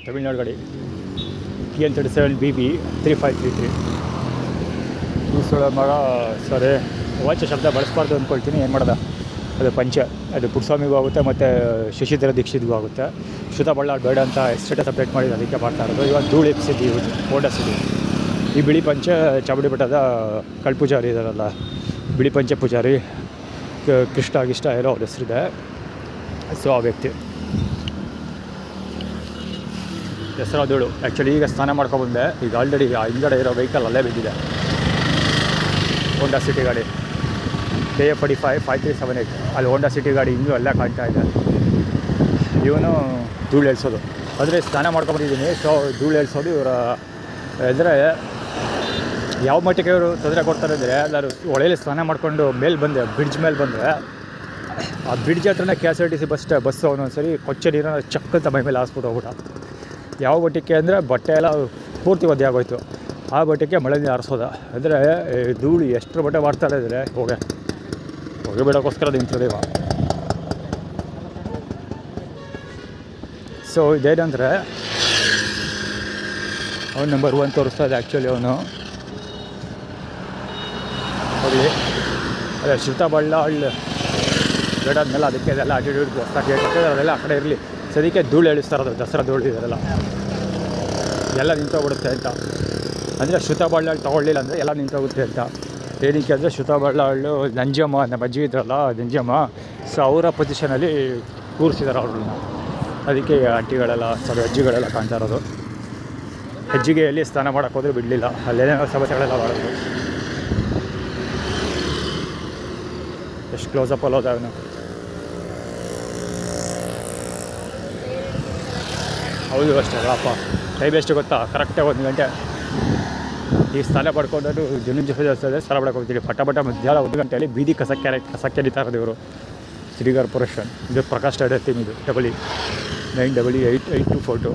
ತಮಿಳ್ನಾಡು ಗಾಡಿ TN37BB 3533 ಮಗ. ಸರಿ ವಾಚ್ ಶಬ್ದ ಬಳಸಬಾರ್ದು ಅಂದ್ಕೊಳ್ತೀನಿ, ಏನು ಮಾಡೋದ. ಅದು ಪಂಚ, ಅದು ಪುಟ್ಸ್ವಾಮಿಗೂ ಆಗುತ್ತೆ ಮತ್ತು ಶಶಿಧರ ದೀಕ್ಷಿತ್ಗೂ ಆಗುತ್ತೆ. ಶ್ರುತ ಬಳ್ಳಾಳ್ ಬೇಡ ಅಂತ ಸ್ಟೇಟಸ್ ಅಪ್ಡೇಟ್ ಮಾಡಿದ್ದು, ಅದಕ್ಕೆ ಮಾಡ್ತಾ ಇರೋದು. ಇವಾಗ ಧೂಳು ಎಪ್ಸಿದ್ವಿ ಹೋಂಡಾ ಸಿಟಿ. ಈ ಬಿಳಿ ಪಂಚ ಚಾಮುಂಡಿ ಬೆಟ್ಟದ ಕಳ್ಪೂಜಾರಿ ಇದಾರಲ್ಲ, ಬಿಳಿ ಪಂಚೆ ಪೂಜಾರಿ ಕೃಷ್ಣ ಗಿಷ್ಟ ಏನೋ ಅವ್ರ ಹೆಸರಿದೆ. ಸೊ ಆ ವ್ಯಕ್ತಿ ಹೆಸರಾದೋಳು. ಆ್ಯಕ್ಚುಲಿ ಈಗ ಸ್ನಾನ ಮಾಡ್ಕೊಬಂದೆ. ಈಗ ಆಲ್ರೆಡಿ ಆ ಹಿಂಗಡೆ ಇರೋ ವೆಹಿಕಲ್ ಅಲ್ಲೇ ಬಿದ್ದಿದೆ. ಹೋಂಡಾ ಸಿಟಿ ಗಾಡಿ KA45 5378. ಅಲ್ಲಿ ಹೋಂಡಾ ಸಿಟಿ ಗಾಡಿ ಇನ್ನೂ ಅಲ್ಲೇ ಕಾಣ್ತಾ ಇದೆ. ಇವನು ಧೂಳು ಎಳ್ಸೋದು. ಅಂದರೆ ಸ್ನಾನ ಮಾಡ್ಕೊಂಬಂದಿದ್ದೀನಿ. ಸೊ ಧೂಳು ಎಳ್ಸೋದು ಇವರ. ಅಂದರೆ ಯಾವ ಮಟ್ಟಿಗೆ ಇವರು ತೊಂದರೆ ಕೊಡ್ತಾರೆ ಅಂದರೆ, ಎಲ್ಲರೂ ಹೊಳೆಯಲ್ಲಿ ಸ್ನಾನ ಮಾಡಿಕೊಂಡು ಮೇಲೆ ಬಂದೆ, ಬ್ರಿಡ್ಜ್ ಮೇಲೆ ಬಂದರೆ ಆ ಬ್ರಿಡ್ಜ್ ಹತ್ರನೇ KSRTC ಬಸ್ಸು ಒಂದೊಂದು ಸರಿ ಕೊಚ್ಚೆ ನೀರನ್ನು ಚಕ್ಕಂತ ಮೈ ಮೇಲೆ ಹಾಸ್ಬಿಟ್ಟು ಹೋಗ್ಬಿಟ್ಟು. ಯಾವ ಬಟ್ಟೆಗೆ ಅಂದರೆ ಬಟ್ಟೆ ಎಲ್ಲ ಪೂರ್ತಿ ಒದ್ದೆ ಆಗೋಯ್ತು. ಆ ಬಟ್ಟೆಗೆ ಮಳೆ ನೀರು ಹಾರಿಸೋದ. ಅಂದರೆ ಧೂಳು ಎಷ್ಟು ಬಟ್ಟೆ ಮಾಡ್ತಾರೆ ಅಂದರೆ ಹೊಗೆ ಬಿಡೋಕ್ಕೋಸ್ಕರ ನಿಂತಿದೆ ಇವ. ಸೊ ಇದೇನಂದರೆ ಅವನು ನಂಬರ್ 1 ತೋರಿಸ್ತಾ ಇದೆ. ಆ್ಯಕ್ಚುಲಿ ಅವನು ಹೋಗಲಿ, ಅದೇ ಶ್ರುತ ಬಳ್ಳಾಳ್ ಬೇಡಾದ್ಮೇಲೆ ಅದಕ್ಕೆ ಅದೆಲ್ಲ ಆಟಿಟ್ಯೂಡ್ ಹೊಸ್ದಾಗಿ ಹೇಳ್ತಾರೆ, ಅದೆಲ್ಲ ಆ ಕಡೆ ಇರಲಿ. ಸದ್ಯಕ್ಕೆ ಧೂಳು ಎಳಿಸ್ತಾ ಇರೋದು, ದಸರಾ ಧೂಳು ಇದೆಲ್ಲ ಎಲ್ಲ ನಿಂತೋಗ್ಬಿಡುತ್ತೆ ಅಂತ. ಅಂದರೆ ಶ್ರುತ ಬಳ್ಳಾಳ್ ತೊಗೊಳ್ಳಿಲ್ಲ ಅಂದರೆ ಎಲ್ಲ ನಿಂತೋಗುತ್ತೆ ಅಂತ. ಏನಕ್ಕೆ ಅಂದರೆ ಶ್ರುತ ಬಳ್ಳಾಳು ನಂಜಮ್ಮ, ನಮ್ಮ ಅಜ್ಜಿ ಇದ್ರಲ್ಲ ನಂಜಮ್ಮ, ಸೊ ಅವರ ಪೊಸಿಷನಲ್ಲಿ ಕೂರಿಸಿದ್ದಾರೆ ಅವ್ರನ್ನ. ಅದಕ್ಕೆ ಆಂಟಿಗಳೆಲ್ಲ ಅಜ್ಜಿಗಳೆಲ್ಲ ಕಾಣ್ತಾ ಇರೋದು. ಅಜ್ಜಿಗೆ ಎಲ್ಲಿ ಸ್ನಾನ ಮಾಡೋಕ್ಕೆ ಹೋದ್ರೆ ಬಿಡಲಿಲ್ಲ, ಅಲ್ಲೇನೋ ಸಮಸ್ಯೆಗಳೆಲ್ಲ ಮಾಡೋದು. ಎಷ್ಟು ಕ್ಲೋಸಪ್ಪಲ್ಲಿ ಹೋದ ಅವನು. ಹೌದು ಅಷ್ಟೇ ಅಲ್ಲಪ್ಪ, ಟೈಮ್ ಎಷ್ಟು ಗೊತ್ತಾ? ಕರೆಕ್ಟಾಗಿ 1 ಗಂಟೆ. ಈ ಸ್ನಾನ ಪಡ್ಕೊಂಡು ಜೊತೆ ಸ್ನಾನ ಮಾಡಕ್ಕೆ ಹೋಗ್ತೀವಿ. ಪಟ ಮಧ್ಯಾಹ್ನ 1 ಗಂಟೆಯಲ್ಲಿ ಬೀದಿ ಕಸಕ್ಕೆ ಅರಿತಾ ಇರೋದು ಇವರು. City corporation. ಇದು ಪ್ರಕಾಶ್ ಸ್ಟೈಡರ್ ಟೀಮ್. ಇದು 9888242.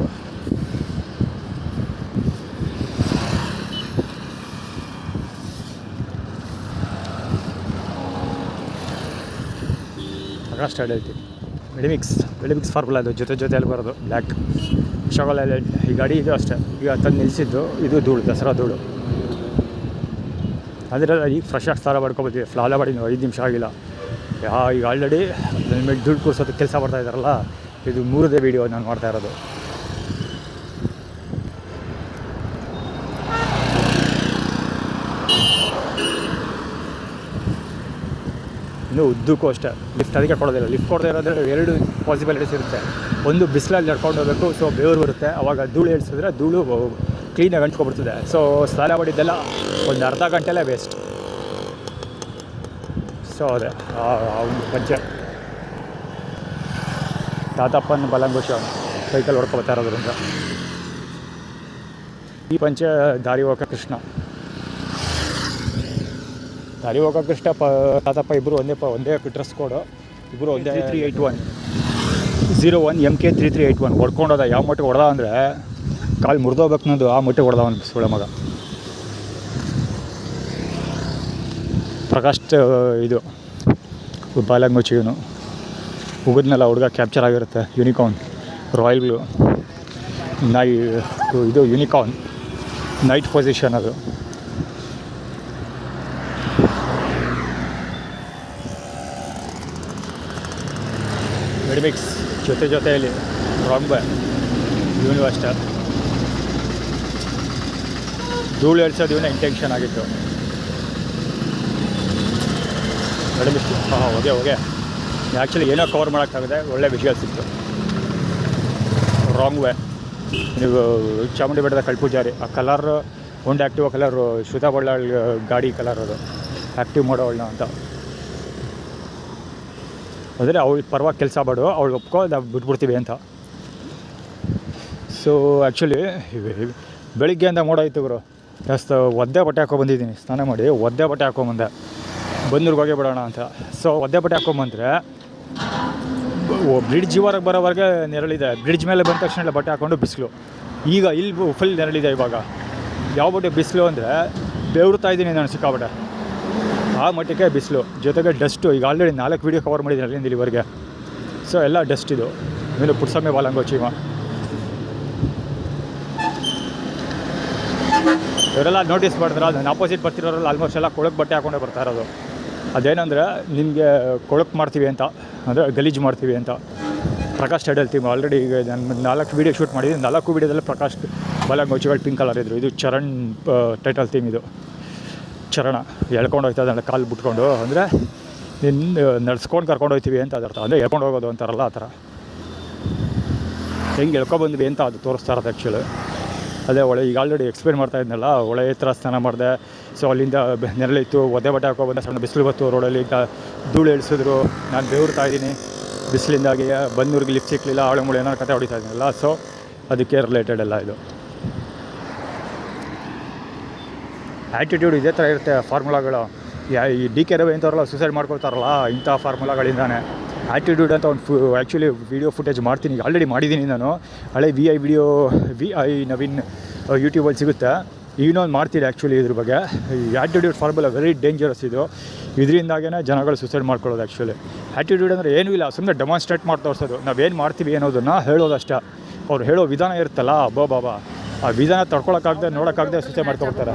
ಪ್ರಕಾಶ್ ಸ್ಟೈಡರ್ ಟೀಮ್ ಮೆಡಿಮಿಕ್ಸ್ ಫಾರ್ಮುಲಾ. ಅದು ಜೊತೆಯಲ್ಲಿ ಬರೋದು ಬ್ಲ್ಯಾಕ್ ಶಗಲ್ ಐಲ್ಯಾಂಡ್. ಈ ಗಾಡಿ ಇದು ಅಷ್ಟೇ, ಈಗ ತಂದು ನಿಲ್ಲಿಸಿದ್ದು. ಇದು ಧೂಳು, ದಸರಾ ಧೂಳು. ಅಂದರೆ ಈಗ ಫ್ರೆಶಾಗಿ ಸ್ನಾನ ಮಾಡ್ಕೊಬತ್ತೀವಿ. ಫ್ಲಾಲ ಮಾಡಿ 5 ನಿಮಿಷ ಆಗಿಲ್ಲ. ಈಗ ಆಲ್ರೆಡಿ ನನ್ನ ಮೇಲೆ ಧೂಳು ಕೂರಿಸೋದಕ್ಕೆ ಕೆಲಸ ಮಾಡ್ತಾಯಿದ್ದಾರಲ್ಲ, ಇದು 3ನೇ ವೀಡಿಯೋ ನಾನು ಮಾಡ್ತಾ ಇರೋದು. ಇನ್ನೂ ಉದ್ದಕ್ಕೂ ಅಷ್ಟೇ. ಲಿಫ್ಟ್ ಅದಕ್ಕೆ ಕೊಡೋದಿಲ್ಲ. ಲಿಫ್ಟ್ ಕೊಡದೇ ಇರೋದ್ರೆ 2 ಪಾಸಿಬಿಲಿಟೀಸ್ ಇರುತ್ತೆ. ಒಂದು ಬಿಸಿಲಲ್ಲಿ ನಡ್ಕೊಂಡು ಹೋಗಬೇಕು, ಸೊ ಬೆವರು ಬರುತ್ತೆ. ಆವಾಗ ಧೂಳು ಇಳಿಸಿದ್ರೆ ಧೂಳು ಕ್ಲೀನಾಗಿ ಅಂಟ್ಕೊಬಿಡ್ತದೆ. ಸೊ ಸ್ನಾನ ಮಾಡಿದ್ದೆಲ್ಲ ಒಂದು ಅರ್ಧ ಗಂಟೆಲೇ ವೇಸ್ಟ್. ಸೊ ಅದೇ ಅವನು ಪಂಚೆ ತಾತಪ್ಪನ ಬಲಂಗುಷ ಸೈಕಲ್ ಹೊಡ್ಕೊಬತ್ತಾ ಇರೋದ್ರಿಂದ. ಈ ಪಂಚೆ ದಾರಿ ಹೋಗೋ ಕೃಷ್ಣ. ದಾರಿ ಹೋಗೋ ಕೃಷ್ಣ ತಾತಪ್ಪ ಇಬ್ಬರು ಒಂದೇ ಡ್ರೆಸ್ ಕೋಡು. ಇಬ್ಬರು ಒಂದೇ 3381 MK3381 ಹೊಡ್ಕೊಂಡೋದ. ಯಾವ ಮಟ್ಟಿಗೆ ಹೊಡೆದ ಅಂದರೆ ಕಾಲು ಮುರಿದೋಗ್ಬೇಕು ಅನ್ನೋದು ಆ ಮಟ್ಟಿಗೆ ಹೊಡೆದ ಅವನು ಸೊಳ್ಳೆ ಮಗ. ಪ್ರಕಾಶ್ ಇದು ಬಾಲಂಗುಚಿ. ಇವನು ಉಗಿದ್ನೆಲ್ಲ ಹುಡುಗ ಕ್ಯಾಪ್ಚರ್ ಆಗಿರುತ್ತೆ. ಯೂನಿಕಾರ್ನ್ ರಾಯಲ್ ಬ್ಲೂ ಇದು ಯೂನಿಕಾರ್ನ್ ನೈಟ್ ಪೊಸಿಷನ್. ಅದು ಮೆಡಿಮಿಕ್ಸ್ ಜೊತೆಯಲ್ಲಿ ರಾಂಗ್ ಬೈ. ಇವನು ಅಷ್ಟೇ ಧೂಳು ಎಳ್ಸೋದು ಇವನೇ ಇಂಟೆನ್ಷನ್ ಆಗಿತ್ತು. ಮೆಡಿಮಿಕ್ಸ್ ಹೋಗೆ ಆ್ಯಕ್ಚುಲಿ ಏನೋ ಕವರ್ ಮಾಡೋಕ್ಕಾಗದೆ ಒಳ್ಳೆ ವಿಷಯ ಸಿಕ್ತು. Wrong way. ನೀವು ಚಾಮುಂಡಿ ಬೆಟ್ಟದ ಕಳ್ಪೂಜಾರಿ ಆ ಕಲರ್ ಒಂದು ಆ್ಯಕ್ಟಿವ್ ಕಲರು ಶ್ರುತ ಬಳ್ಳಾಳ್ ಗಾಡಿ ಕಲರ್. ಅದು ಆ್ಯಕ್ಟಿವ್ ಮಾಡೋವಳನ್ನ ಅಂತ. ಅಂದರೆ ಅವಳು ಪರವಾಗಿ ಕೆಲಸ ಮಾಡು, ಅವಳು ಒಪ್ಕೊ, ನಾವು ಬಿಟ್ಬಿಡ್ತೀವಿ ಅಂತ. ಸೊ ಆ್ಯಕ್ಚುಲಿ ಬೆಳಿಗ್ಗೆಯಿಂದ ಮೋಡಾಯಿತು ಗುರು. ಜಾಸ್ತಿ ಒದ್ದೆ ಬಟ್ಟೆ ಹಾಕ್ಕೊಂಬಂದಿದ್ದೀನಿ. ಸ್ನಾನ ಮಾಡಿ ಒದ್ದೆ ಬಟ್ಟೆ ಹಾಕ್ಕೊಂಬಂದೆ, ಬಂದೂರ್ಗೆ ಹೋಗೇ ಬಿಡೋಣ ಅಂತ. ಸೊ ಒದ್ದೆ ಬಟ್ಟೆ ಹಾಕ್ಕೊಂಬಂದರೆ ಬ್ರಿಡ್ಜ್ ಹೊರಗೆ ಬರೋವರೆಗೆ ನೆರಳಿದೆ. ಬ್ರಿಡ್ಜ್ ಮೇಲೆ ಬಂದ ತಕ್ಷಣ ಬಟ್ಟೆ ಹಾಕ್ಕೊಂಡು ಬಿಸಿಲು. ಈಗ ಇಲ್ಲಿ ಫುಲ್ ನೆರಳಿದೆ. ಇವಾಗ ಯಾವ ಬಟ್ಟೆ ಬಿಸಿಲು ಅಂದರೆ ಬೆವರ್ತಾ ಇದ್ದೀನಿ ನಾನು ಸಿಕ್ಕಾಬಟ್ಟೆ. ಆ ಮಟ್ಟಿಗೆ ಬಿಸಿಲು, ಜೊತೆಗೆ ಡಸ್ಟು. ಈಗ ಆಲ್ರೆಡಿ 4 ವೀಡಿಯೋ ಕವರ್ ಮಾಡಿದ್ದೀನಿ ಅಲ್ಲಿಂದ ಇಲ್ಲಿವರೆಗೆ. ಸೊ ಎಲ್ಲ ಡಸ್ಟ್ ಇದು. ಮೇಲೆ ಪುಟ್ಸಮ್ಮೆ ಬಾಲಂಗೋಚಿವ ಇವರೆಲ್ಲ ನೋಟಿಸ್ ಮಾಡಿದ್ರೆ ನನ್ನ ಆಪೋಸಿಟ್ ಬರ್ತಿರೋರೆಲ್ಲ ಆಲ್ಮೋಸ್ಟ್ ಎಲ್ಲ ಕೊಳಕು ಬಟ್ಟೆ ಹಾಕೊಂಡೇ ಬರ್ತಾ ಇರೋದು. ಅದೇನಂದರೆ ನಿನಗೆ ಕೊಳಕು ಮಾಡ್ತೀವಿ ಅಂತ, ಅಂದರೆ ಗಲೀಜು ಮಾಡ್ತೀವಿ ಅಂತ. ಪ್ರಕಾಶ್ ಟೈಟಲ್ ಥೀಮ್ ಆಲ್ರೆಡಿ ಈಗ ನಾನು 4 ವೀಡಿಯೋ ಶೂಟ್ ಮಾಡಿದ್ದೀನಿ. 4 ವೀಡಿಯೋದಲ್ಲಿ ಪ್ರಕಾಶ್ ಬಾಲಂಗೋಚಿಗಳು ಪಿಂಕ್ ಕಲರ್ ಇದ್ದರು. ಇದು ಚರಣ್ ಟೈಟಲ್ ಥೀಮ್. ಇದು ಚರಣ ಎಳ್ಕೊಂಡು ಹೋಗ್ತಾ ಇದ್ದಾಳೆ ಕಾಲು ಬಿಟ್ಕೊಂಡು, ಅಂದರೆ ನಿನ್ನ ನಡ್ಸ್ಕೊಂಡು ಕರ್ಕೊಂಡು ಹೋಗ್ತೀವಿ ಅಂತ ಅದರ್ಥ. ಅಂದರೆ ಎಳ್ಕೊಂಡು ಹೋಗೋದು ಅಂತಾರಲ್ಲ ಆ ಥರ. ಹೆಂಗೆ ಎಳ್ಕೊಬಂದ್ವಿ ಅಂತ ಅದು ತೋರಿಸ್ತಾ ಇರೋದು ಆ್ಯಕ್ಚುಲಿ. ಅದೇ ಹೊಳೆ ಈಗ ಆಲ್ರೆಡಿ ಎಕ್ಸ್ಪ್ಲೇನ್ ಮಾಡ್ತಾ ಇದ್ನಲ್ಲ, ಹೊಳೆ ಹತ್ರ ಸ್ನಾನ ಮಾಡಿದೆ. ಸೊ ಅಲ್ಲಿಂದ ನೆರಳಿತ್ತು, ಒದ್ದೆ ಬಟ್ಟೆ ಹಾಕೊಬಂದ. ಸಣ್ಣ ಬಿಸಿಲು ಬತ್ತು ರೋಡಲ್ಲಿ, ಧೂಳು ಇಳಿಸಿದ್ರು. ನಾನು ಬೆವರ್ತಾ ಇದ್ದೀನಿ ಬಿಸಿಲಿಂದಾಗಿ. ಬಂದೂರಿಗೆ ಲಿಫ್ಟ್ ಸಿಕ್ಕಲಿಲ್ಲ, ಆಳು ಮುಳು ಏನಾರು ಕತೆ ಹೊಡಿತಾ ಇದ್ದೀನಲ್ಲ. ಸೊ ಅದಕ್ಕೆ ರಿಲೇಟೆಡ್ ಎಲ್ಲ ಇದು. ಆ್ಯಟಿಟ್ಯೂಡ್ ಇದೇ ಥರ ಇರುತ್ತೆ ಫಾರ್ಮುಲಾಗಳು. ಈ DK ರವಿ ಇಂಥವ್ರಲ್ಲ ಸೂಸೈಡ್ ಮಾಡ್ಕೊಳ್ತಾರಲ್ಲ, ಇಂಥ ಫಾರ್ಮುಲಾಗಳಿಂದಾನೆ. ಆ್ಯಟಿಟ್ಯೂಡ್ ಅಂತ ಒಂದು ಆ್ಯಕ್ಚುಲಿ ವೀಡಿಯೋ ಫುಟೇಜ್ ಮಾಡ್ತೀನಿ, ಈಗ ಆಲ್ರೆಡಿ ಮಾಡಿದ್ದೀನಿ ನಾನು. ಹಳೆ VI ನವೀನ್ ಯೂಟ್ಯೂಬಲ್ಲಿ ಸಿಗುತ್ತೆ. ಇನ್ನೊಂದು ಮಾಡ್ತೀನಿ ಆ್ಯಕ್ಚುಲಿ ಇದ್ರ ಬಗ್ಗೆ. ಈ ಆ್ಯಟಿಟ್ಯೂಡ್ ಫಾರ್ಮುಲಾ ವೆರಿ ಡೇಂಜರಸ್ ಇದು. ಇದರಿಂದಾಗೇ ಜನಗಳು ಸೂಸೈಡ್ ಮಾಡ್ಕೊಳ್ಳೋದು ಆ್ಯಕ್ಚುಲಿ. ಆ್ಯಟಿಟ್ಯೂಡ್ ಅಂದರೆ ಏನೂ ಇಲ್ಲ, ಸುಮ್ಮನೆ ಡೆಮಾನ್ಸ್ಟ್ರೇಟ್ ಮಾಡಿ ತೋರಿಸೋದು. ನಾವೇನು ಮಾಡ್ತೀವಿ ಅನ್ನೋದನ್ನು ಹೇಳೋದಷ್ಟೇ. ಅವ್ರು ಹೇಳೋ ವಿಧಾನ ಇರುತ್ತಲ್ಲ, ಬಾಬಾ ಆ ವಿಧಾನ ತಡ್ಕೊಳಕ್ಕಾಗದೆ ನೋಡೋಕ್ಕಾಗದೆ ಸೂಸೈಡ್ ಮಾಡ್ಕೊಳ್ತಾರೆ.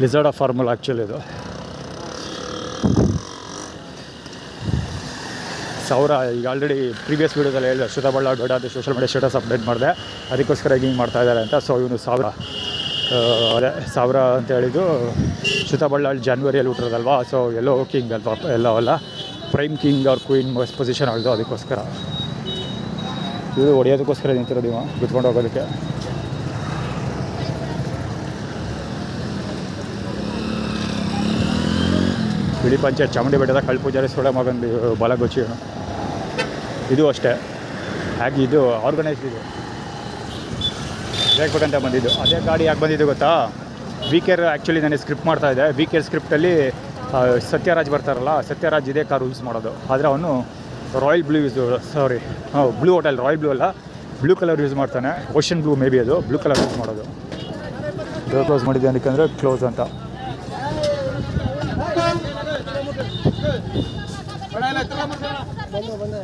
ಲಿಸರ್ಡ್ ಆಫ್ ಫಾರ್ಮುಲಾ ಆ್ಯಕ್ಚುಲಿ ಇದು. ಸಾವಿರ ಈಗ ಆಲ್ರೆಡಿ ಪ್ರೀವಿಯಸ್ ವೀಡಿಯೋದಲ್ಲಿ ಹೇಳಿದೆ, ಶ್ರುತ ಬಳ್ಳಾಳ್ ಬೇಡ ಅಂತ ಸೋಷಲ್ ಮೀಡಿಯಾ ಸ್ಟೇಟಸ್ ಅಪ್ಡೇಟ್ ಮಾಡಿದೆ. ಅದಕ್ಕೋಸ್ಕರ ಹಿಂಗೆ ಮಾಡ್ತಾ ಇದ್ದಾರೆ ಅಂತ. ಸೊ ಇವನು 1000 ಅಂತ ಹೇಳಿದ್ದು. ಶ್ರುತ ಬಳ್ಳಾಳ್ ಜಾನ್ವರಿಯಲ್ಲಿ ಹುಟ್ಟಿರೋದಲ್ವಾ. ಸೊ ಎಲ್ಲೋ ಕಿಂಗ್ ಅಲ್ವಾ, ಎಲ್ಲವಲ್ಲ ಪ್ರೈಮ್ ಕಿಂಗ್ ಅವ್ರ ಕ್ವೀನ್ ಪೊಸಿಷನ್ ಆಗೋದು. ಅದಕ್ಕೋಸ್ಕರ ಇದು ಹೊಡೆಯೋದಕ್ಕೋಸ್ಕರ ನಿಂತಿರೋದು ಇವ, ಬಿತ್ಕೊಂಡು ಹೋಗೋದಕ್ಕೆ. ಬಿಳಿ ಪಂಚಾಯತ್ ಚಾಮುಂಡಿ ಬೆಟ್ಟದ ಕಳ್ಪೂಜಾರಿ ಸೋಡ ಮಗನ್ ಬಾಲಗೋಚಿ. ಇದು ಅಷ್ಟೇ ಹಾಗೆ ಇದು ಆರ್ಗನೈಸ್ಡ್. ಇದು ಬೇಕಂತ ಬಂದಿದ್ದು. ಅದೇ ಗಾಡಿ ಯಾಕೆ ಬಂದಿದ್ದು ಗೊತ್ತಾ? VK ಆ್ಯಕ್ಚುಲಿ ನನಗೆ ಸ್ಕ್ರಿಪ್ಟ್ ಮಾಡ್ತಾಯಿದ್ದೆ. VK ಸ್ಕ್ರಿಪ್ಟಲ್ಲಿ ಸತ್ಯರಾಜ್ ಬರ್ತಾರಲ್ಲ, ಸತ್ಯರಾಜ್ ಇದೇ ಕಾರ್ ಯೂಸ್ ಮಾಡೋದು. ಆದರೆ ಅವನು royal blue blue hotel, royal blue ಅಲ್ಲ, ಬ್ಲೂ ಕಲರ್ ಯೂಸ್ ಮಾಡ್ತಾನೆ. ಓಷನ್ ಬ್ಲೂ ಮೇ ಬಿ, ಅದು ಬ್ಲೂ ಕಲರ್ ಯೂಸ್ ಮಾಡೋದು. ಡೋರ್ ಕ್ಲೋಸ್ ಮಾಡಿದ್ದೆ ಅದಕ್ಕಂದರೆ ಕ್ಲೋಸ್ ಅಂತ. ಬಂದ